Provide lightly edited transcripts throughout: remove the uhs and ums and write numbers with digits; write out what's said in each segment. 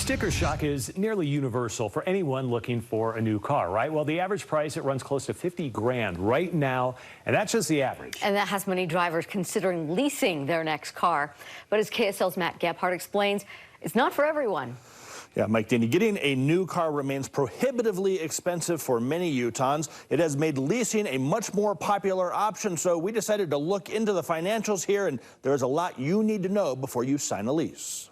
Sticker shock is nearly universal for anyone looking for a new car, right? Well, the average price, it runs close to 50 grand right now, and that's just the average. And that has many drivers considering leasing their next car. But as KSL's Matt Gephardt explains, it's not for everyone. Yeah, Mike Denny, getting a new car remains prohibitively expensive for many Utahns. It has made leasing a much more popular option, so we decided to look into the financials here, and there's a lot you need to know before you sign a lease.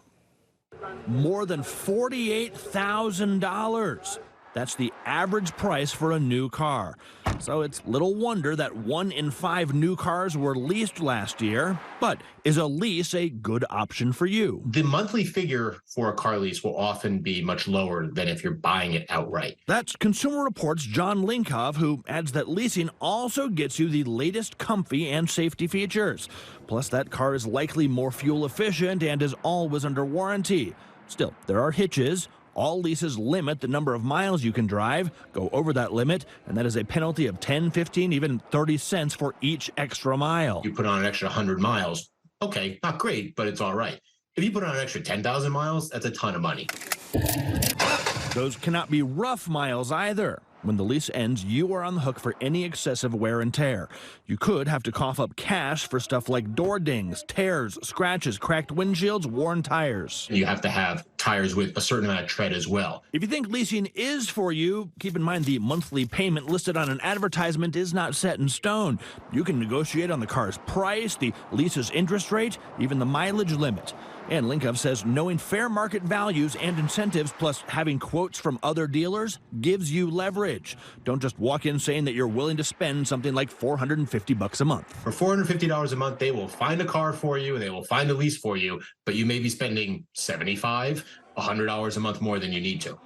More than $48,000. That's the average price for a new car. So it's little wonder that 1 in 5 new cars were leased last year. But is a lease a good option for you? The monthly figure for a car lease will often be much lower than if you're buying it outright. That's Consumer Reports' John Linkov, who adds that leasing also gets you the latest comfy and safety features. Plus, that car is likely more fuel efficient and is always under warranty. Still, there are hitches. All leases limit the number of miles you can drive. Go over that limit, and that is a penalty of 10, 15, even 30 cents for each extra mile. You put on an extra 100 miles, okay, not great, but it's all right. If you put on an extra 10,000 miles, that's a ton of money. Those cannot be rough miles either. When the lease ends, you are on the hook for any excessive wear and tear. You could have to cough up cash for stuff like door dings, tears, scratches, cracked windshields, worn tires. You have to have tires with a certain amount of tread as well. If you think leasing is for you, keep in mind the monthly payment listed on an advertisement is not set in stone. You can negotiate on the car's price, the lease's interest rate, even the mileage limit. And Linkov says knowing fair market values and incentives plus having quotes from other dealers gives you leverage. Don't just walk in saying that you're willing to spend something like $450 a month. For $450 a month, they will find a car for you, they will find a lease for you, but you may be spending $75, $100 a month more than you need to.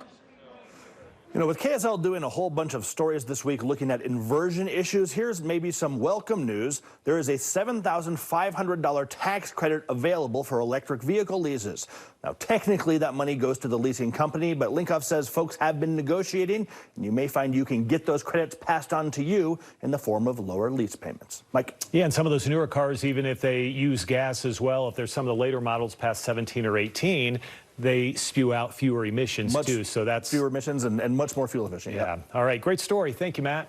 You know, with KSL doing a whole bunch of stories this week looking at inversion issues, here's maybe some welcome news. There is a $7,500 tax credit available for electric vehicle leases. Now, technically, that money goes to the leasing company, but Linkov says folks have been negotiating, and you may find you can get those credits passed on to you in the form of lower lease payments. Mike? Yeah, and some of those newer cars, even if they use gas as well, if there's some of the later models past 17 or 18, they spew out fewer emissions too, so that's fewer emissions and much more fuel efficient. Yeah. All right, great story. Thank you, Matt.